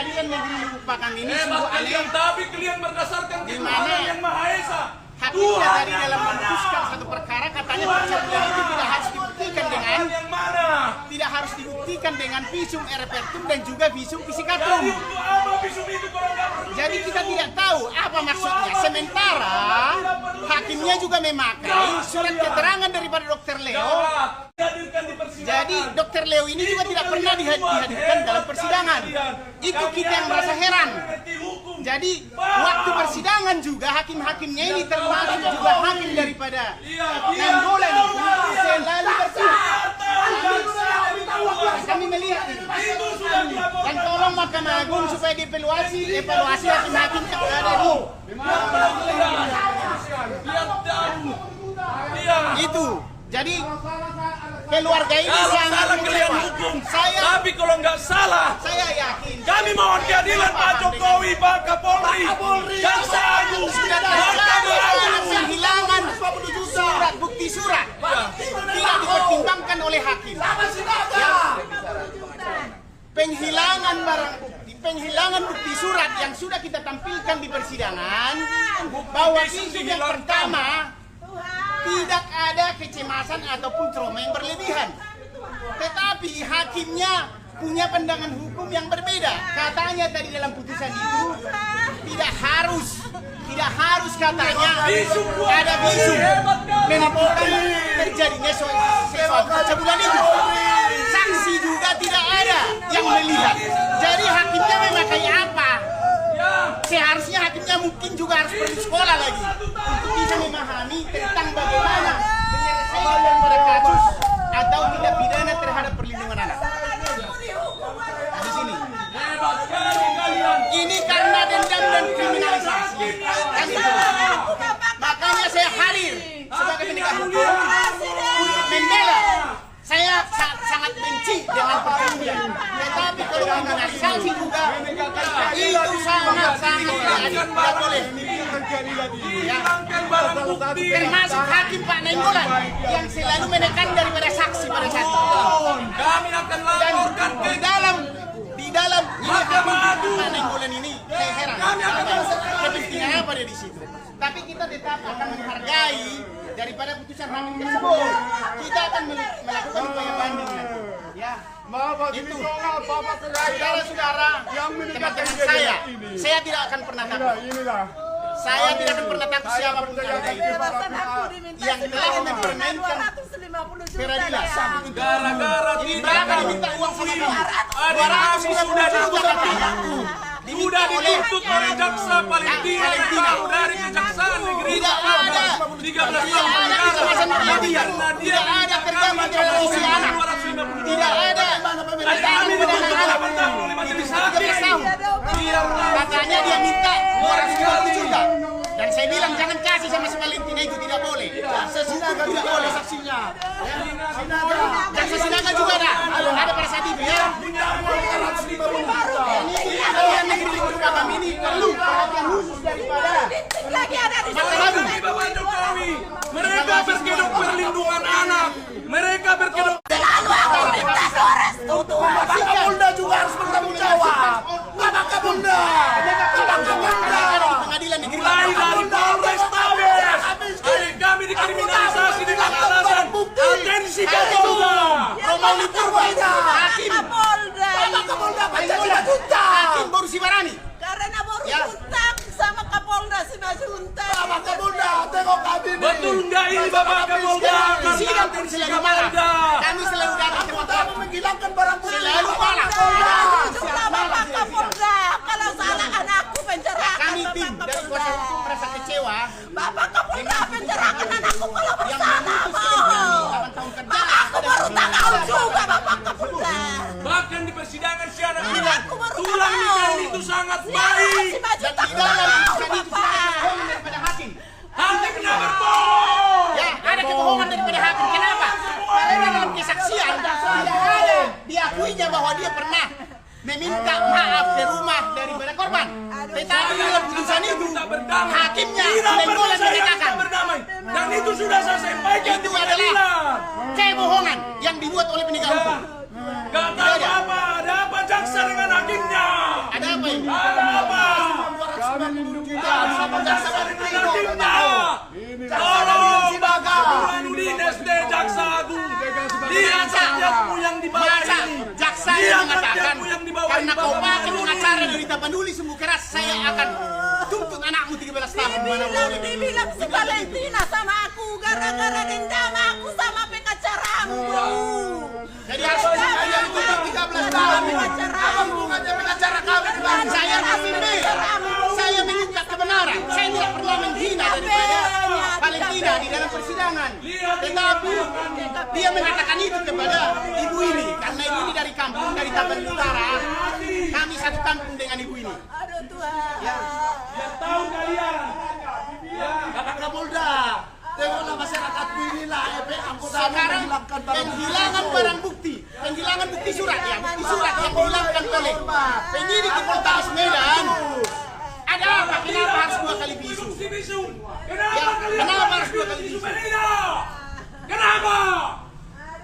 pengadilan negeri Lubukpakan ini sungguh aneh. Tapi kalian berdasarkan ketuhanan yang Maha Esa. Hakimnya tadi dalam memutuskan satu perkara katanya perceraian itu tidak harus dibuktikan dengan yang mana? Tidak harus dibuktikan dengan visum et repertum dan juga visum psikiatrum. Jadi untuk apa visum itu kalau nggak perlu? Jadi kita tidak tahu apa maksudnya. Sementara hakimnya juga memakai surat keterangan daripada Dr. Leo. Dihadirkan di persidangan. Jadi Dr. Leo ini juga tidak pernah dihadirkan dalam persidangan. Itu kita yang merasa heran. Jadi waktu persidangan juga hakim-hakimnya ini termasuk juga hakim daripada Nainggolan itu selalu berpihak. Kami melihat itu. Dan tolong Mahkamah Agung supaya dievaluasi hakim-hakim yang ada di itu. Jadi keluarga ini sangat kalian hukum. Saya, tapi kalau nggak salah, saya yakin kami mohon keadilan Pak Jokowi, Pak Kapolri, Jaksa Agung, Mahkamah Agung. Penghilangan surat bukti surat tidak dipertimbangkan oleh hakim. Penghilangan barang bukti, penghilangan bukti surat yang sudah kita tampilkan di persidangan bahwa isu yang pertama tidak ada kecemasan ataupun trauma yang berlebihan. Tetapi hakimnya punya pandangan hukum yang berbeda. Katanya tadi dalam putusan itu tidak harus katanya ada visum menentukan terjadinya sesuatu pencabulan itu. Saksi juga tidak ada yang melihat. Jadi hakimnya memakai apa? Seharusnya hakimnya mungkin juga harus pergi sekolah lagi untuk bisa memahami tentang bagaimana penyelesaian pada kasus atau tindak pidana terhadap perlindungan anak. Di sini. Ini karena dendam dan kriminalisasi. Makanya saya hadir sebagai penegak hukum untuk membela. Saya sangat benci dengan perkelahian. Tetapi kalau kriminalisasi juga itu sangat tidak boleh. Ya. Termasuk hakim Pak Nainggolan yang selalu menekan daripada saksi pada saat itu. Kami akan laporkan ke di dalam Mahkamah Agung Pak Nainggolan ini saya heran. Kepentingan apa dia di situ? Tapi kita tetap akan menghargai daripada putusan hakim tersebut. Kita akan melakukan upaya banding nanti. Ya. Itu saudara-saudara teman-teman saya tidak akan pernah takut. Saya tidak akan pernah takut siapapun yang telah mempermainkan peradilan. gara-gara Ini berapa diminta uang sama kami? 200 sudah dituntut oleh jaksa Valentina dari Kejaksaan Negeri Tidak ada 13 tahun penjara. Tidak ada terjadi terorisi anak. Tidak ada. kami dituntut oleh pendahulu majelis hakim. Katanya dia minta 250 juta. Dan saya bilang jangan kasih sama si Valentina itu tidak boleh. Sesuatu tidak boleh saksinya. Jaksa Sinaga juga ada pada saat itu ya. Ini negeri Lubukpakan ini perlu perhatian khusus daripada Mahkamah Agung. Bapak Jokowi, mereka berkedok perlindungan anak. Mereka berkedok. Bapak Kapolda juga harus bertanggung jawab. Bapak Kapolda. Pengadilan negeri Mulai dari Polres Tabes, kami dikriminalisasi dengan alasan atensi Kapolda. Romawi Purba, Hakim Bapak Kapolda Pancasila Junta. Hakim Boru Sibarani. Karena baru hutang sama Kapolda Simajunta. Bapak Kapolda, tengok kami nih. Betul nggak ini Bapak Kapolda? Sidang pun selalu malam. Kami selalu datang ke Kami menghilangkan barang bukti. selalu malam. Juga Bapak Kapolda. Kalau salah anakku penjarakan Kami Bapak tim dari Kapolda. kuasa hukum merasa kecewa. Bapak Kapolda penjarakan anakku kalau bersalah. Yang 8 tahun kerja. Aku baru tahu juga Bapak Kapolda. Bahkan di persidangan Syara Aku bilang baru tulang tahu. ikan itu sangat baik. Dan di dalam putusan itu juga ada kebohongan daripada hakim. Hakimnya berbohong. Ya, ada kebohongan daripada hakim. Kenapa? Karena dalam kesaksian tidak ada diakuinya bahwa dia pernah meminta maaf ke rumah daripada korban. Tetapi dalam putusan itu hakimnya Tidak pernah Nainggolan saya minta menyatakan berdamai. Dan itu sudah saya sampaikan di itu adalah pengadilan. kebohongan yang dibuat oleh penegak hukum. Gak tahu apa, ada apa jaksa dengan hakimnya? Ada apa apa? Tolong Burhanuddin SD Jaksa Agung. Lihat rakyatmu yang di bawah Masa ini. jaksa Lihat yang mengatakan rakyatmu yang di bawah karena ini. kau pakai pengacara dari Tapanuli sumbu keras, saya akan tuntut anakmu 13 tahun. Dibilang si Valentina sama aku gara-gara dendam aku sama pengacaramu. Jadi harus kalian tuntut 13 tahun. Apa hubungannya pengacara kami dengan Saya Habibie, saya minta kebenaran. Saya tidak pernah menghina daripada Valentina di dalam persidangan. Tetapi dia mengatakan itu kepada ibu ini karena ibu ini dari kampung, dari Tapanuli Utara. Kami satu kampung dengan ibu ini. Aduh Tuhan. Biar tahu kalian. Bapak Kapolda. Tengoklah masyarakatku inilah anggota Sekarang menghilangkan barang penghilangan barang bukti, penghilangan bukti surat ya, bukti surat yang dihilangkan oleh penyidik di Polres Medan. Ada apa? Kenapa harus 2 kali bisu? Si Bisum. Ya, kenapa harus 2 kali bisu? Kenapa?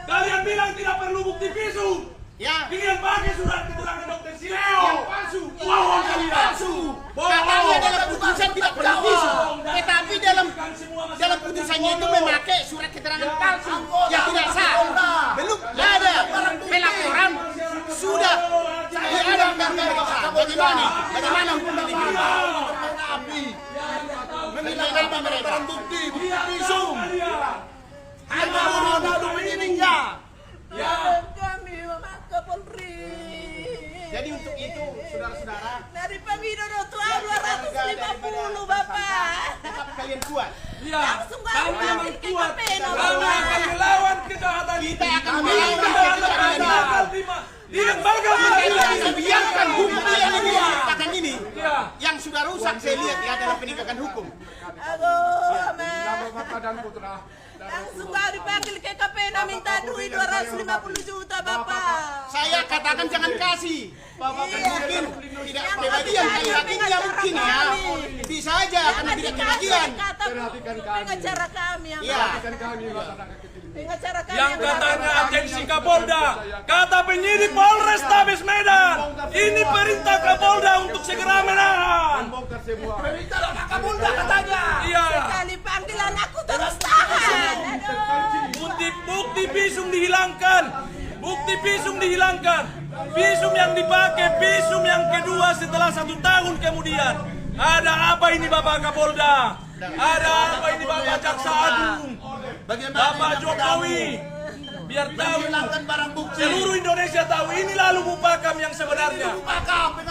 Kalian bilang tidak perlu bukti visum. Ya, Kalian pakai surat keterangan dokter Sileo. yang palsu, Bohong kalian. palsu. Katanya dalam putusan tidak perlu bisu, tetapi dalam putusannya itu memakai surat keterangan palsu yang tidak sah. Belum ada pelaporan sudah ada pemeriksaan. Bagaimana hukum di negeri? Menghilangkan barang bukti, bukti visum. hanya lalu penyidiknya. Kami Bapak Kapolri. Jadi untuk itu, saudara-saudara, Dari Pemidono Tuhan 250 Bapak. tetap kalian kuat. Iya. Langsung Kami ambil memang ke kuat. KPN, Kami Bapak. akan melawan kejahatan ini. Kita akan Kami melawan kejahatan kejahatan ini. Lihat bangga Kita bisa biarkan hukum yang diciptakan ini, Iya. yang sudah rusak saya lihat ya dalam penegakan hukum. Aduh, Aman. Langsung kau dipanggil ke KPN minta duit 250 juta Bapak. Saya katakan jangan kasih. Iya. Mungkin tidak kebagian kali hakimnya mungkin ya. Bisa aja karena tidak kebagian. Kata pengacara kami yang Iya. pengacara kami Yang katanya agensi Kapolda, kata penyidik Polrestabes Medan, ini perintah Kapolda untuk segera menahan. Perintah Bapak Kapolda katanya. Iya. kali panggilan aku terus tahan. Aduh. Bukti visum dihilangkan. Bukti visum dihilangkan. Visum yang dipakai, visum yang kedua setelah 1 tahun kemudian. Ada apa ini Bapak Kapolda? Ada apa ini Bapak Jaksa Agung? Bapak Jokowi? Biar tahu, Menghilangkan barang bukti. seluruh Indonesia tahu ini lalu Mupakam yang sebenarnya.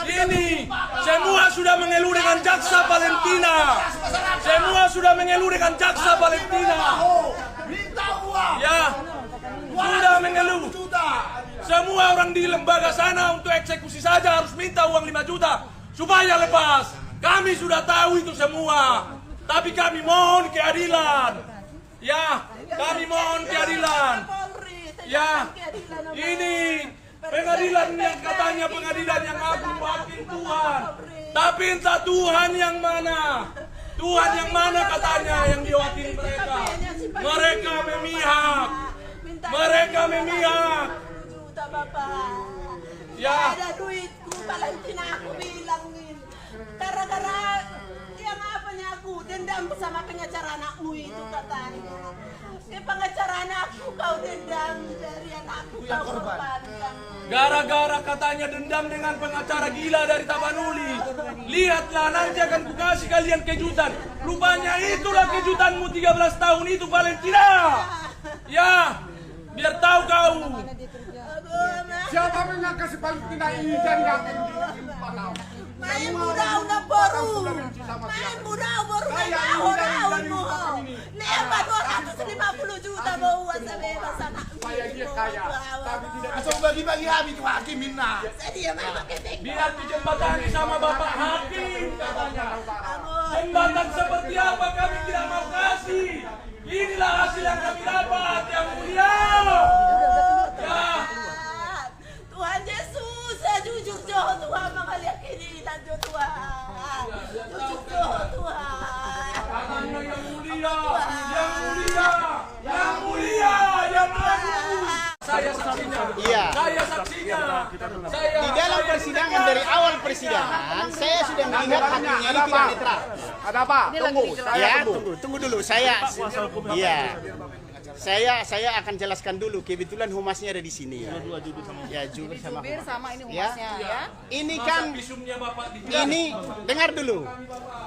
Ini semua sudah mengeluh dengan Jaksa Valentina. Semua sudah mengeluh dengan Jaksa Valentina. Minta uang. Ya, sudah mengeluh. Juta. Semua orang di lembaga sana untuk eksekusi saja harus minta uang 5 juta supaya lepas. Kami sudah tahu itu semua. Tapi kami mohon keadilan. Ya, kami mohon keadilan. Ya, ini pengadilan yang katanya pengadilan yang agung wakil Tuhan. Tapi entah Tuhan yang mana. Tuhan yang mana katanya yang diwakili mereka. Mereka memihak. Mereka memihak. Juta Bapak. Ya. Ada duitku, Valentina aku bilangin. Gara-gara yang apanya aku dendam sama pengacara anakmu itu katanya. Ke pengacara anakku kau dendam dari anakku kau korbankan. Gara-gara katanya dendam dengan pengacara gila dari Tapanuli. Lihatlah nanti akan kukasih kalian kejutan. Rupanya itulah kejutanmu 13 tahun itu Valentina. Ya, biar tahu kau. Siapa yang kasih Valentina ini dan yang panau? Main muda udah baru. Main muda baru tahun-tahunmu. Lepas 250 juta bawa sebebas anakmu. Supaya dia kaya, tapi tidak Langsung bagi-bagi habis tuh hakim minna. Sedia memang ketik. Biar dijembatani sama Bapak Hakim katanya. Jembatan seperti apa kami tidak mau kasih. Inilah hasil yang kami dapat yang mulia. Ya. Tuhan Yesus, saya jujur Tuhan mengalir kini dan Tuhan. Jujur Tuhan. Katanya yang mulia, yang mulia, yang mulia, yang agung. Saya saksinya. Iya. Saya saksinya. Saya Di dalam persidangan dari awal persidangan melihat hakimnya ini Ada apa? tidak netral. Ada apa? Tunggu, saya Ya, tunggu. tunggu dulu. Saya akan jelaskan dulu. Kebetulan humasnya ada di sini. Ya, jubir sama Jubir humas. sama ini Ya. humasnya ya. Ini Masa kan visumnya Bapak di ini dengar dulu.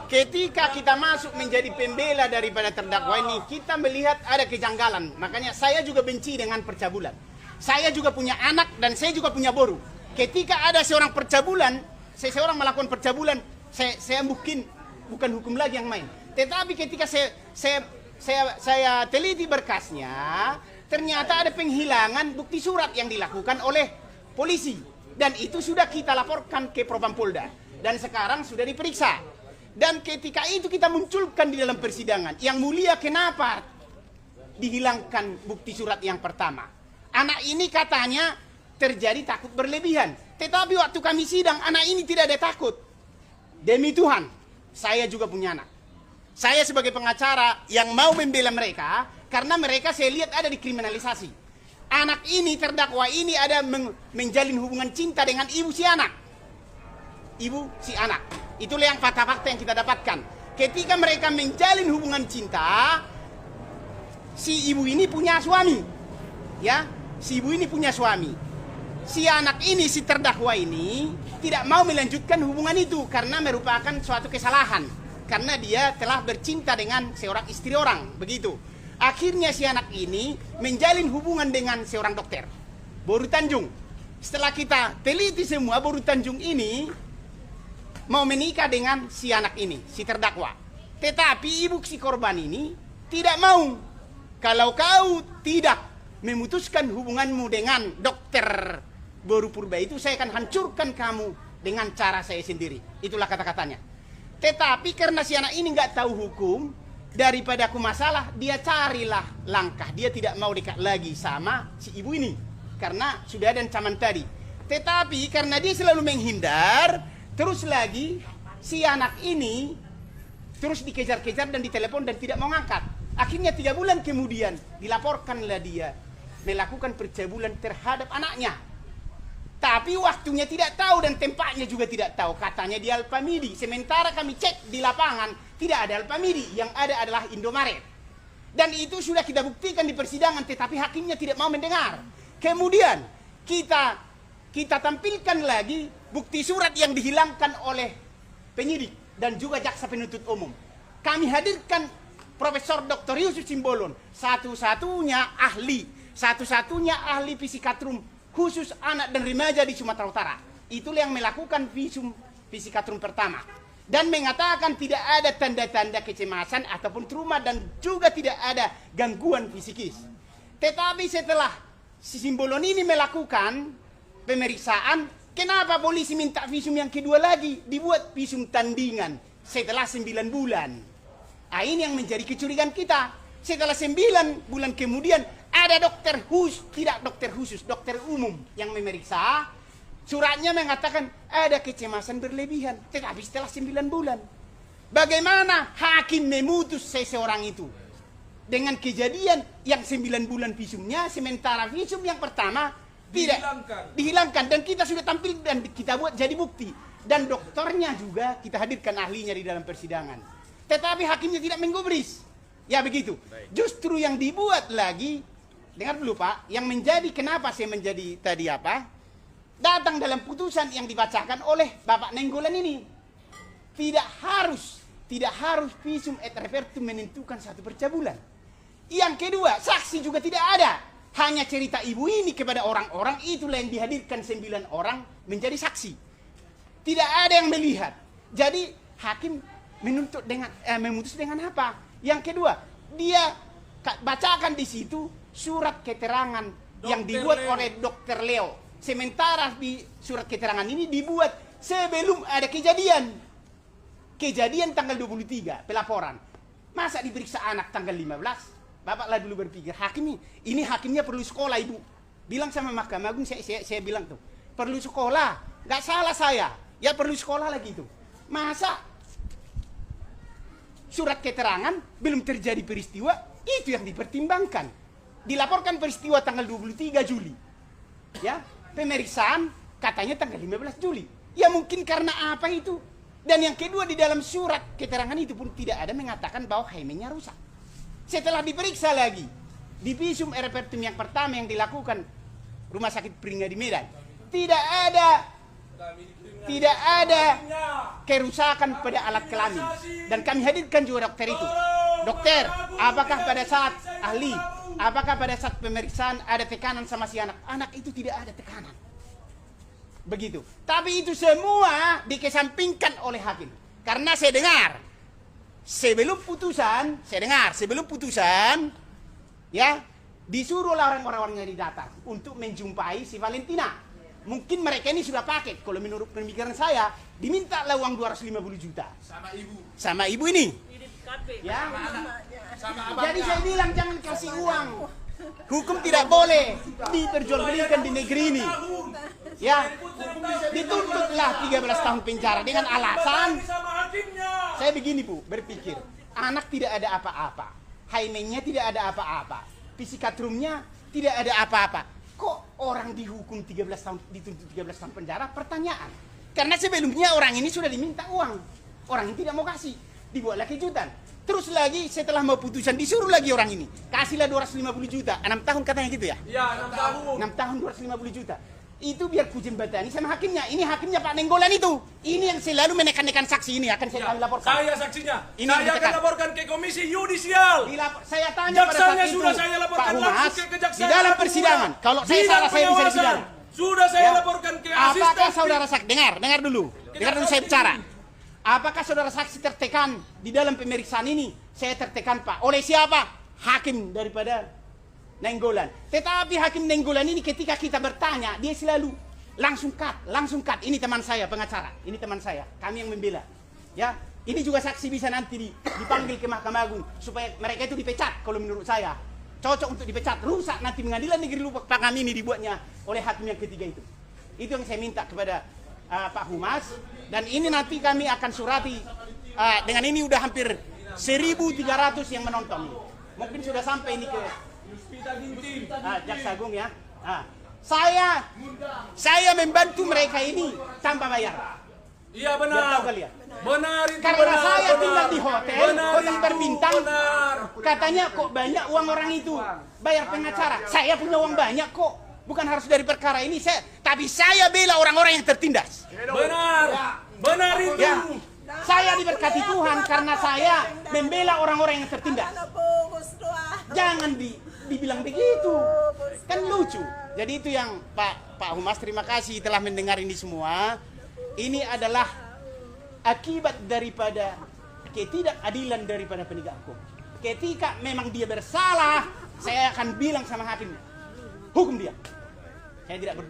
Ketika kita masuk menjadi pembela daripada terdakwa ini, kita melihat ada kejanggalan. Makanya saya juga benci dengan percabulan. Saya juga punya anak dan saya juga punya boru. Ketika ada seorang percabulan, seseorang melakukan percabulan, saya mungkin bukan hukum lagi yang main. Tetapi ketika saya teliti berkasnya, ternyata ada penghilangan bukti surat yang dilakukan oleh polisi. Dan itu sudah kita laporkan ke Propampolda. Dan sekarang sudah diperiksa. Dan ketika itu kita munculkan di dalam persidangan. Yang mulia, kenapa dihilangkan bukti surat yang pertama? Anak ini katanya terjadi takut berlebihan. Tetapi waktu kami sidang, anak ini tidak ada takut. Demi Tuhan, saya juga punya anak. Saya sebagai pengacara yang mau membela mereka, karena mereka saya lihat ada dikriminalisasi. Anak ini, terdakwa ini ada menjalin hubungan cinta dengan ibu si anak. Ibu si anak. Itulah yang fakta-fakta yang kita dapatkan. Ketika mereka menjalin hubungan cinta, si ibu ini punya suami. Ya, si ibu ini punya suami. Si anak ini, si terdakwa ini tidak mau melanjutkan hubungan itu karena merupakan suatu kesalahan. Karena dia telah bercinta dengan seorang istri orang, begitu. Akhirnya si anak ini menjalin hubungan dengan seorang dokter, Boru Tanjung. Setelah kita teliti semua, Boru Tanjung ini mau menikah dengan si anak ini, si terdakwa. Tetapi ibu si korban ini tidak mau. Kalau kau tidak memutuskan hubunganmu dengan dokter Boru Purba itu, saya akan hancurkan kamu dengan cara saya sendiri. Itulah kata-katanya. Tetapi karena si anak ini nggak tahu hukum, daripada aku masalah, dia carilah langkah. Dia tidak mau dekat lagi sama si ibu ini. Karena sudah ada ancaman tadi. Tetapi karena dia selalu menghindar, terus lagi si anak ini terus dikejar-kejar dan ditelepon dan tidak mau ngangkat. Akhirnya 3 bulan kemudian dilaporkanlah dia melakukan percabulan terhadap anaknya. Tapi waktunya tidak tahu dan tempatnya juga tidak tahu. Katanya di Alpamidi. Sementara kami cek di lapangan, tidak ada Alpamidi. Yang ada adalah Indomaret. Dan itu sudah kita buktikan di persidangan, tetapi hakimnya tidak mau mendengar. Kemudian kita tampilkan lagi bukti surat yang dihilangkan oleh penyidik dan juga jaksa penuntut umum. Kami hadirkan Profesor Dr. Yusuf Simbolon, satu-satunya ahli psikatrum khusus anak dan remaja di Sumatera Utara. Itulah yang melakukan visum psikatrum pertama. Dan mengatakan tidak ada tanda-tanda kecemasan ataupun trauma dan juga tidak ada gangguan fisikis. Tetapi setelah si Simbolon ini melakukan pemeriksaan, kenapa polisi minta visum yang kedua lagi? Dibuat visum tandingan setelah 9 bulan. Nah, ini yang menjadi kecurigaan kita. Setelah 9 bulan kemudian ada dokter khusus, tidak dokter khusus, dokter umum yang memeriksa. Suratnya mengatakan ada kecemasan berlebihan. Tetapi setelah 9 bulan. Bagaimana hakim memutus seseorang itu? Dengan kejadian yang 9 bulan visumnya, sementara visum yang pertama tidak dihilangkan. Dan kita sudah tampil dan kita buat jadi bukti. Dan dokternya juga kita hadirkan ahlinya di dalam persidangan. Tetapi hakimnya tidak menggubris. Ya begitu. Justru yang dibuat lagi, dengar dulu Pak, yang menjadi kenapa saya menjadi tadi apa? Datang dalam putusan yang dibacakan oleh Bapak Nenggolan ini. Tidak harus visum et repertum menentukan satu percabulan. Yang kedua, saksi juga tidak ada. Hanya cerita ibu ini kepada orang-orang, itulah yang dihadirkan 9 orang menjadi saksi. Tidak ada yang melihat. Jadi hakim memutus dengan apa? Yang kedua, dia bacakan di situ surat keterangan yang dibuat oleh Dr. Leo. Sementara di surat keterangan ini dibuat sebelum ada kejadian. Kejadian tanggal 23, pelaporan. Masa diperiksa anak tanggal 15? Bapaklah dulu berpikir, ini hakimnya perlu sekolah ibu. Bilang sama Mahkamah Agung, saya bilang tuh, perlu sekolah. Gak salah saya, ya perlu sekolah lagi itu. Masa surat keterangan belum terjadi peristiwa, itu yang dipertimbangkan. Dilaporkan peristiwa tanggal 23 Juli. Ya, pemeriksaan katanya tanggal 15 Juli. Ya mungkin karena apa itu? Dan yang kedua, di dalam surat keterangan itu pun tidak ada mengatakan bahwa hymennya rusak. Setelah diperiksa lagi di visum repertum yang pertama yang dilakukan Rumah Sakit Pringga di Medan, tidak ada kerusakan pada alat kelamin. Dan kami hadirkan juga dokter itu. Dokter, apakah pada saat ahli, apakah pada saat pemeriksaan ada tekanan sama si anak? Anak itu tidak ada tekanan. Begitu. Tapi itu semua dikesampingkan oleh hakim. Karena saya dengar sebelum putusan, ya, disuruh orang-orang yang didatang untuk menjumpai si Valentina. Mungkin mereka ini sudah paket. Kalau menurut pemikiran saya, diminta lah uang 250 juta. Sama ibu ini. Ya. Jadi saya bilang jangan kasih uang. Hukum tidak boleh diperjualbelikan di negeri ini. Ya, dituntutlah 13 tahun penjara dengan alasan saya begini Bu, berpikir anak tidak ada apa-apa, hymennya tidak ada apa-apa, psikatrumnya tidak ada apa-apa. Kok orang dihukum 13 tahun, dituntut 13 tahun penjara? Pertanyaan. Karena sebelumnya orang ini sudah diminta uang, orang ini tidak mau kasih, dibuatlah kejutan. Terus lagi setelah mau putusan disuruh lagi orang ini kasihlah 250 juta, 6 tahun katanya gitu ya? Iya, 6 tahun. 6 tahun 250 juta. Itu biar ku jembatani sama hakimnya. Ini hakimnya Pak Nenggolan itu. Ini yang selalu menekan-nekan saksi ini akan saya laporkan. Saya saksinya. Ini Saya akan laporkan ke Komisi Yudisial. Saya tanya pada saat Jaksanya itu, sudah saya laporkan Pak Humas, langsung ke Kejaksaan. di dalam persidangan. Kalau saya salah saya bisa dipidana. Sudah saya Ya. laporkan ke asisten. Apakah saudara saksi dengar dulu saya bicara. Apakah saudara saksi tertekan di dalam pemeriksaan ini? Saya tertekan Pak. Oleh siapa? Hakim daripada Nenggolan. Tetapi Hakim Nenggolan ini ketika kita bertanya, dia selalu langsung cut. Ini teman saya pengacara, ini teman saya, kami yang membela. Ya, ini juga saksi bisa nanti dipanggil ke Mahkamah Agung supaya mereka itu dipecat. Kalau menurut saya cocok untuk dipecat, rusak nanti pengadilan negeri lupa kami ini dibuatnya oleh hakim yang ketiga itu. Itu yang saya minta kepada Pak Humas, dan ini nanti kami akan surati. Dengan ini udah hampir 1.300 yang menonton. Mungkin sudah sampai ini ke Jaksa Agung ya. Saya membantu mereka ini tanpa bayar. Iya Biar benar. tahu kalian. Benar itu. Karena benar, saya benar. tinggal di hotel Benar itu, berbintang. benar. Katanya kok banyak uang orang itu bayar pengacara. Saya punya uang banyak kok. Bukan harus dari perkara ini tapi saya bela orang-orang yang tertindas. Benar. Benar itu. Ya. Saya diberkati Tuhan karena saya membela orang-orang yang tertindas. Jangan dibilang begitu. Kan lucu. Jadi itu yang Pak Humas, terima kasih telah mendengar ini semua. Ini adalah akibat daripada ketidakadilan daripada penegak hukum. Ketika memang dia bersalah, saya akan bilang sama hakim, hukum dia. Saya tidak